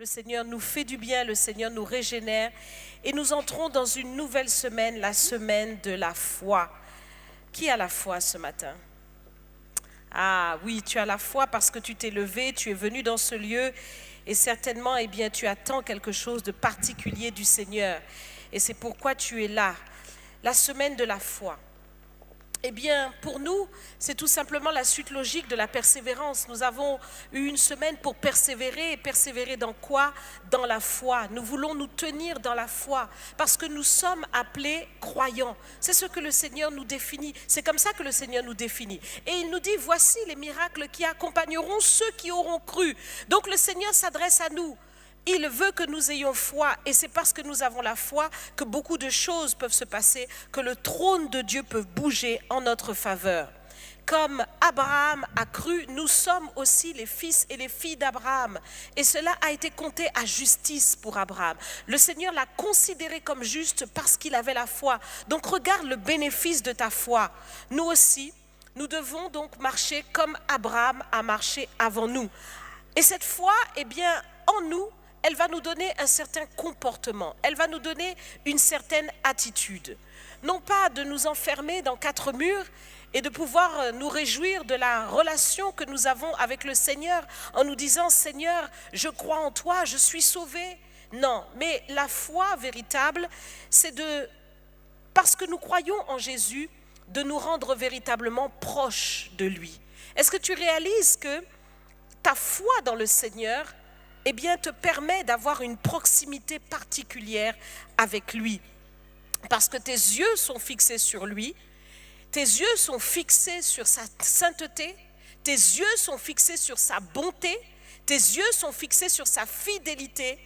Le Seigneur nous fait du bien, le Seigneur nous régénère et nous entrons dans une nouvelle semaine, la semaine de la foi. Qui a la foi ce matin? Ah oui, tu as la foi parce que tu t'es levé, tu es venu dans ce lieu et certainement, eh bien, tu attends quelque chose de particulier du Seigneur. Et c'est pourquoi tu es là. La semaine de la foi. Eh bien, pour nous, c'est tout simplement la suite logique de la persévérance. Nous avons eu une semaine pour persévérer. Et persévérer dans quoi? Dans la foi. Nous voulons nous tenir dans la foi parce que nous sommes appelés croyants. C'est ce que le Seigneur nous définit. C'est comme ça que le Seigneur nous définit. Et il nous dit, voici les miracles qui accompagneront ceux qui auront cru. Donc le Seigneur s'adresse à nous. Il veut que nous ayons foi et c'est parce que nous avons la foi que beaucoup de choses peuvent se passer, que le trône de Dieu peut bouger en notre faveur. Comme Abraham a cru, nous sommes aussi les fils et les filles d'Abraham. Et cela a été compté à justice pour Abraham. Le Seigneur l'a considéré comme juste parce qu'il avait la foi. Donc regarde le bénéfice de ta foi. Nous aussi, nous devons donc marcher comme Abraham a marché avant nous. Et cette foi, eh bien, en nous, elle va nous donner un certain comportement, elle va nous donner une certaine attitude. Non pas de nous enfermer dans quatre murs et de pouvoir nous réjouir de la relation que nous avons avec le Seigneur en nous disant « Seigneur, je crois en toi, je suis sauvé ». Non, mais la foi véritable, c'est parce que nous croyons en Jésus, de nous rendre véritablement proches de lui. Est-ce que tu réalises que ta foi dans le Seigneur eh bien, te permet d'avoir une proximité particulière avec lui. Parce que tes yeux sont fixés sur lui, tes yeux sont fixés sur sa sainteté, tes yeux sont fixés sur sa bonté, tes yeux sont fixés sur sa fidélité.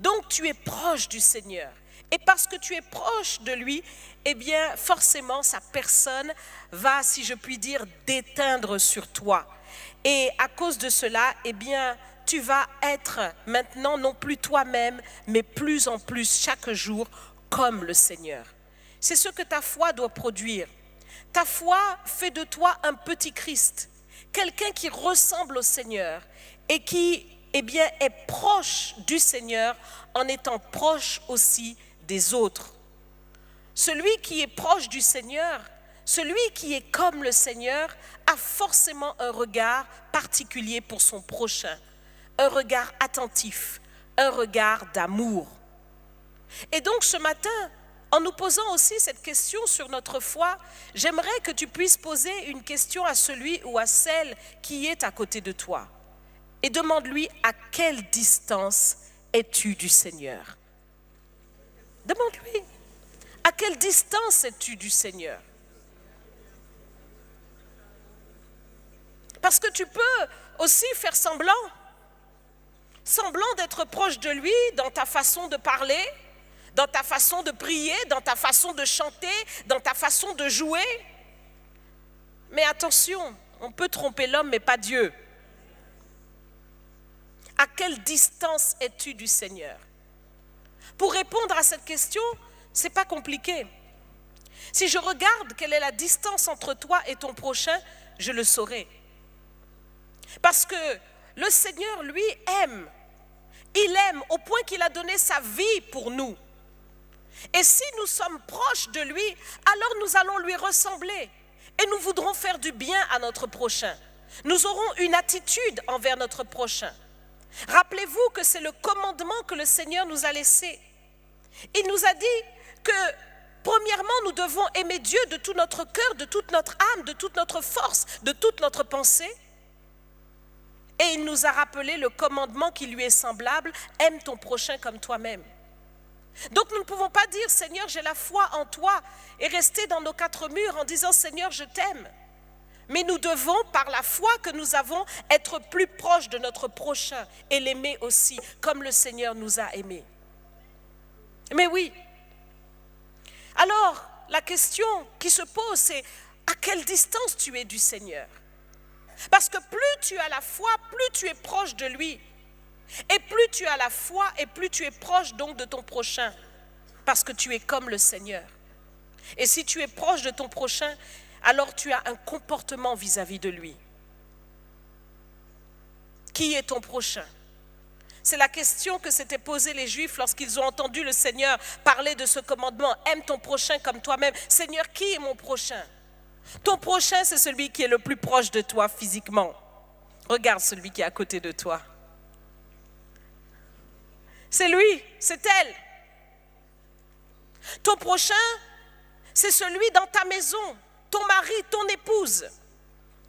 Donc, tu es proche du Seigneur. Et parce que tu es proche de lui, eh bien, forcément, sa personne va, si je puis dire, déteindre sur toi. Et à cause de cela, eh bien, tu vas être maintenant non plus toi-même, mais plus en plus chaque jour comme le Seigneur. C'est ce que ta foi doit produire. Ta foi fait de toi un petit Christ, quelqu'un qui ressemble au Seigneur et qui, eh bien, est proche du Seigneur en étant proche aussi des autres. Celui qui est proche du Seigneur, celui qui est comme le Seigneur, a forcément un regard particulier pour son prochain. Un regard attentif, un regard d'amour. Et donc ce matin, en nous posant aussi cette question sur notre foi, j'aimerais que tu puisses poser une question à celui ou à celle qui est à côté de toi. Et demande-lui à quelle distance es-tu du Seigneur? Demande-lui, à quelle distance es-tu du Seigneur? Parce que tu peux aussi faire semblant d'être proche de lui dans ta façon de parler, dans ta façon de prier, dans ta façon de chanter, dans ta façon de jouer. Mais attention, on peut tromper l'homme mais pas Dieu. À quelle distance es-tu du Seigneur? Pour répondre à cette question, ce n'est pas compliqué. Si je regarde quelle est la distance entre toi et ton prochain, je le saurai. Parce que le Seigneur, lui, aime. Il aime au point qu'il a donné sa vie pour nous. Et si nous sommes proches de lui, alors nous allons lui ressembler. Et nous voudrons faire du bien à notre prochain. Nous aurons une attitude envers notre prochain. Rappelez-vous que c'est le commandement que le Seigneur nous a laissé. Il nous a dit que, premièrement, nous devons aimer Dieu de tout notre cœur, de toute notre âme, de toute notre force, de toute notre pensée. Et il nous a rappelé le commandement qui lui est semblable, aime ton prochain comme toi-même. Donc nous ne pouvons pas dire, Seigneur, j'ai la foi en toi, et rester dans nos quatre murs en disant, Seigneur, je t'aime. Mais nous devons, par la foi que nous avons, être plus proches de notre prochain et l'aimer aussi, comme le Seigneur nous a aimés. Mais oui. Alors, la question qui se pose, c'est à quelle distance tu es du Seigneur? Parce que plus tu as la foi, plus tu es proche de lui. Et plus tu as la foi, et plus tu es proche donc de ton prochain. Parce que tu es comme le Seigneur. Et si tu es proche de ton prochain, alors tu as un comportement vis-à-vis de lui. Qui est ton prochain? C'est la question que s'étaient posée les Juifs lorsqu'ils ont entendu le Seigneur parler de ce commandement. Aime ton prochain comme toi-même. Seigneur, qui est mon prochain? Ton prochain, c'est celui qui est le plus proche de toi physiquement. Regarde celui qui est à côté de toi. C'est lui, c'est elle. Ton prochain, c'est celui dans ta maison, ton mari, ton épouse,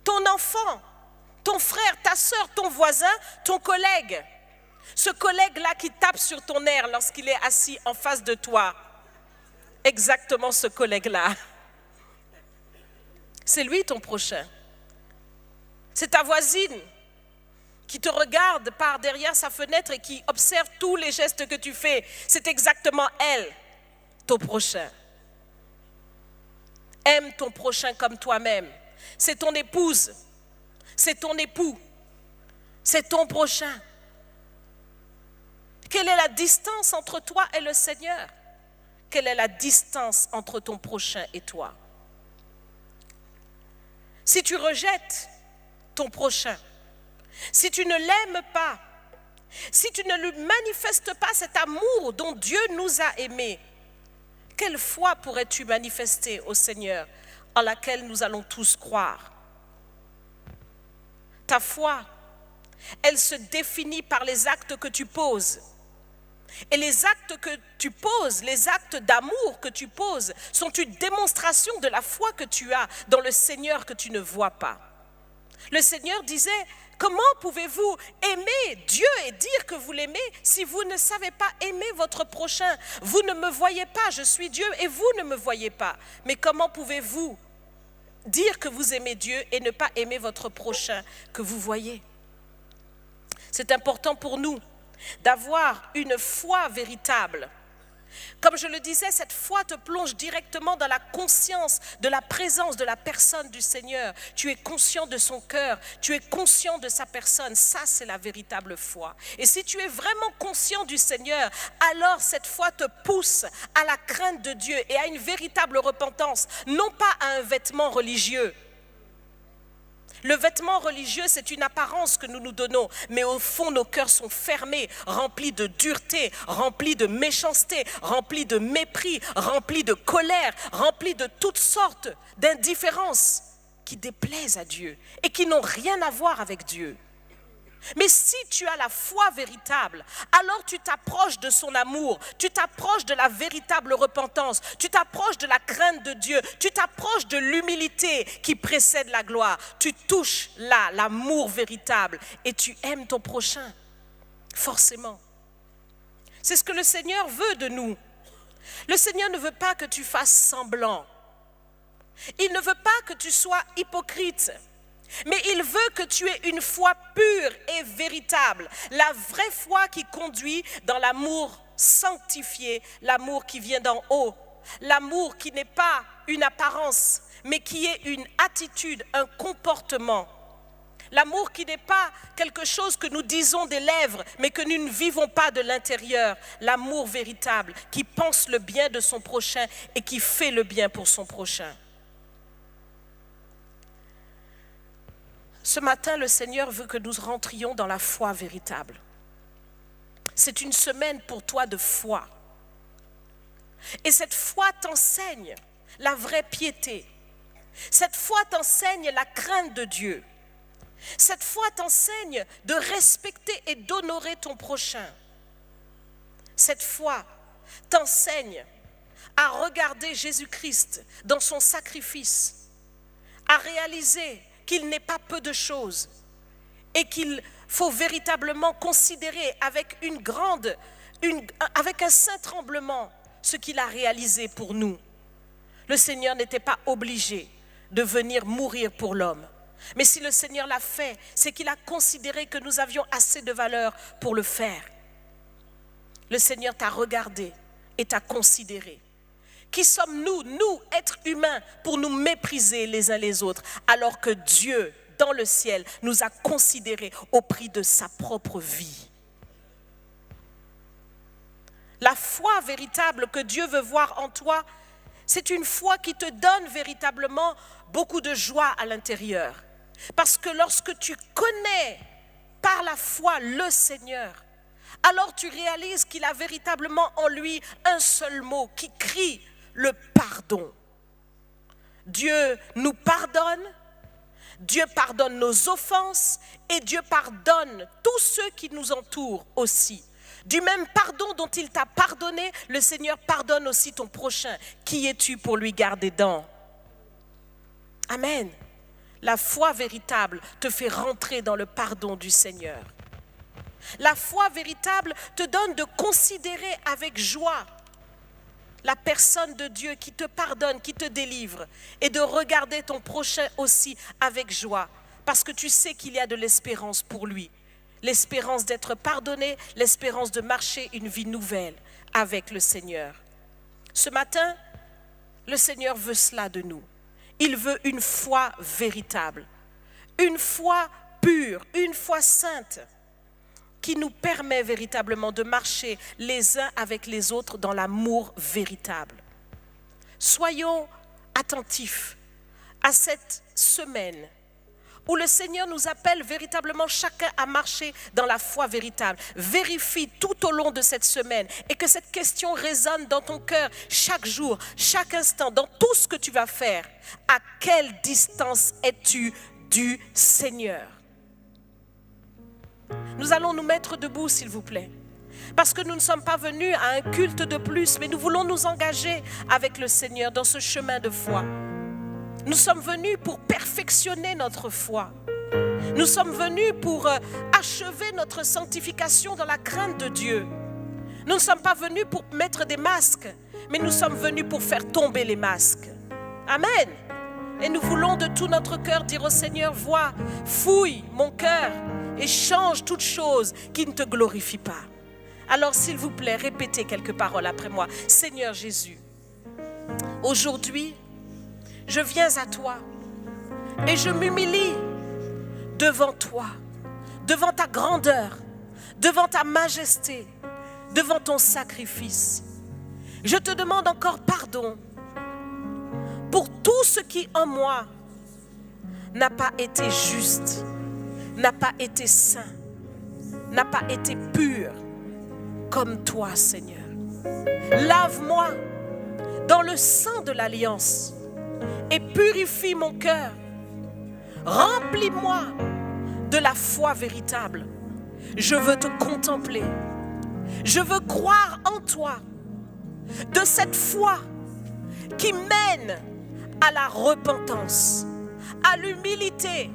ton enfant, ton frère, ta soeur, ton voisin, ton collègue. Ce collègue-là qui tape sur ton nerf lorsqu'il est assis en face de toi. Exactement ce collègue-là. C'est lui ton prochain. C'est ta voisine qui te regarde par derrière sa fenêtre et qui observe tous les gestes que tu fais. C'est exactement elle, ton prochain. Aime ton prochain comme toi-même. C'est ton épouse, c'est ton époux, c'est ton prochain. Quelle est la distance entre toi et le Seigneur? Quelle est la distance entre ton prochain et toi? Si tu rejettes ton prochain, si tu ne l'aimes pas, si tu ne lui manifestes pas cet amour dont Dieu nous a aimés, quelle foi pourrais-tu manifester au Seigneur en laquelle nous allons tous croire? Ta foi, elle se définit par les actes que tu poses. Et les actes que tu poses, les actes d'amour que tu poses, sont une démonstration de la foi que tu as dans le Seigneur que tu ne vois pas. Le Seigneur disait, comment pouvez-vous aimer Dieu et dire que vous l'aimez si vous ne savez pas aimer votre prochain? Vous ne me voyez pas, je suis Dieu et vous ne me voyez pas. Mais comment pouvez-vous dire que vous aimez Dieu et ne pas aimer votre prochain que vous voyez? C'est important pour nous d'avoir une foi véritable. Comme je le disais, cette foi te plonge directement dans la conscience de la présence de la personne du Seigneur. Tu es conscient de son cœur, tu es conscient de sa personne. Ça, c'est la véritable foi. Et si tu es vraiment conscient du Seigneur, alors cette foi te pousse à la crainte de Dieu et à une véritable repentance, non pas à un vêtement religieux. Le vêtement religieux, c'est une apparence que nous nous donnons, mais au fond, nos cœurs sont fermés, remplis de dureté, remplis de méchanceté, remplis de mépris, remplis de colère, remplis de toutes sortes d'indifférences qui déplaisent à Dieu et qui n'ont rien à voir avec Dieu. Mais si tu as la foi véritable, alors tu t'approches de son amour, tu t'approches de la véritable repentance, tu t'approches de la crainte de Dieu, tu t'approches de l'humilité qui précède la gloire. Tu touches là l'amour véritable et tu aimes ton prochain, forcément. C'est ce que le Seigneur veut de nous. Le Seigneur ne veut pas que tu fasses semblant. Il ne veut pas que tu sois hypocrite. Mais il veut que tu aies une foi pure et véritable, la vraie foi qui conduit dans l'amour sanctifié, l'amour qui vient d'en haut, l'amour qui n'est pas une apparence, mais qui est une attitude, un comportement. L'amour qui n'est pas quelque chose que nous disons des lèvres, mais que nous ne vivons pas de l'intérieur. L'amour véritable qui pense le bien de son prochain et qui fait le bien pour son prochain. Ce matin, le Seigneur veut que nous rentrions dans la foi véritable. C'est une semaine pour toi de foi. Et cette foi t'enseigne la vraie piété. Cette foi t'enseigne la crainte de Dieu. Cette foi t'enseigne de respecter et d'honorer ton prochain. Cette foi t'enseigne à regarder Jésus-Christ dans son sacrifice, à réaliser qu'il n'est pas peu de choses et qu'il faut véritablement considérer avec avec un saint tremblement ce qu'il a réalisé pour nous. Le Seigneur n'était pas obligé de venir mourir pour l'homme. Mais si le Seigneur l'a fait, c'est qu'il a considéré que nous avions assez de valeur pour le faire. Le Seigneur t'a regardé et t'a considéré. Qui sommes-nous, nous, êtres humains, pour nous mépriser les uns les autres, alors que Dieu, dans le ciel, nous a considérés au prix de sa propre vie? La foi véritable que Dieu veut voir en toi, c'est une foi qui te donne véritablement beaucoup de joie à l'intérieur. Parce que lorsque tu connais par la foi le Seigneur, alors tu réalises qu'il a véritablement en lui un seul mot qui crie le pardon. Dieu nous pardonne, Dieu pardonne nos offenses et Dieu pardonne tous ceux qui nous entourent aussi. Du même pardon dont il t'a pardonné, le Seigneur pardonne aussi ton prochain. Qui es-tu pour lui garder dents? Amen. La foi véritable te fait rentrer dans le pardon du Seigneur. La foi véritable te donne de considérer avec joie la personne de Dieu qui te pardonne, qui te délivre, et de regarder ton prochain aussi avec joie, parce que tu sais qu'il y a de l'espérance pour lui. L'espérance d'être pardonné, l'espérance de marcher une vie nouvelle avec le Seigneur. Ce matin, le Seigneur veut cela de nous. Il veut une foi véritable, une foi pure, une foi sainte, qui nous permet véritablement de marcher les uns avec les autres dans l'amour véritable. Soyons attentifs à cette semaine où le Seigneur nous appelle véritablement chacun à marcher dans la foi véritable. Vérifie tout au long de cette semaine et que cette question résonne dans ton cœur chaque jour, chaque instant, dans tout ce que tu vas faire. À quelle distance es-tu du Seigneur? Nous allons nous mettre debout, s'il vous plaît, parce que nous ne sommes pas venus à un culte de plus, mais nous voulons nous engager avec le Seigneur dans ce chemin de foi. Nous sommes venus pour perfectionner notre foi. Nous sommes venus pour achever notre sanctification dans la crainte de Dieu. Nous ne sommes pas venus pour mettre des masques, mais nous sommes venus pour faire tomber les masques. Amen. Et nous voulons de tout notre cœur dire au Seigneur, vois, fouille mon cœur et change toute chose qui ne te glorifie pas. Alors s'il vous plaît, répétez quelques paroles après moi. Seigneur Jésus, aujourd'hui, je viens à toi et je m'humilie devant toi, devant ta grandeur, devant ta majesté, devant ton sacrifice. Je te demande encore pardon pour tout ce qui en moi n'a pas été juste, n'a pas été saint, n'a pas été pur comme toi, Seigneur. Lave-moi dans le sang de l'alliance et purifie mon cœur. Remplis-moi de la foi véritable. Je veux te contempler. Je veux croire en toi. De cette foi qui mène à la repentance, à l'humilité,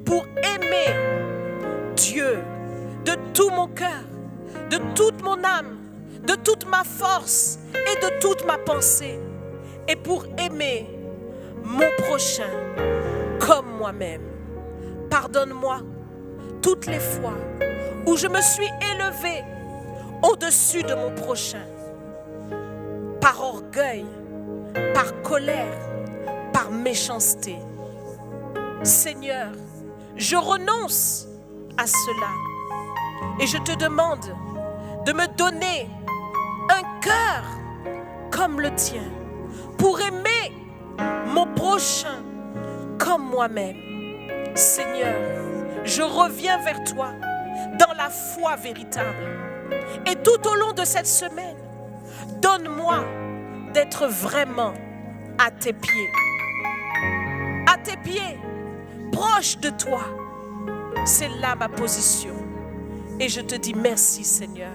pour aimer Dieu de tout mon cœur, de toute mon âme, de toute ma force et de toute ma pensée, et pour aimer mon prochain comme moi-même. Pardonne-moi toutes les fois où je me suis élevée au-dessus de mon prochain, par orgueil, par colère, par méchanceté. Seigneur, je renonce à cela et je te demande de me donner un cœur comme le tien pour aimer mon prochain comme moi-même. Seigneur, je reviens vers toi dans la foi véritable. Et tout au long de cette semaine, donne-moi d'être vraiment à tes pieds. À tes pieds, proche de toi. C'est là ma position. Et je te dis merci, Seigneur.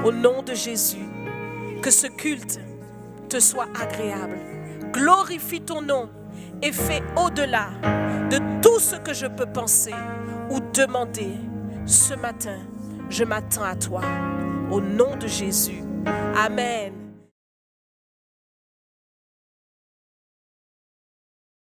Au nom de Jésus, que ce culte te soit agréable. Glorifie ton nom et fais au-delà de tout ce que je peux penser ou demander. Ce matin, je m'attends à toi. Au nom de Jésus. Amen.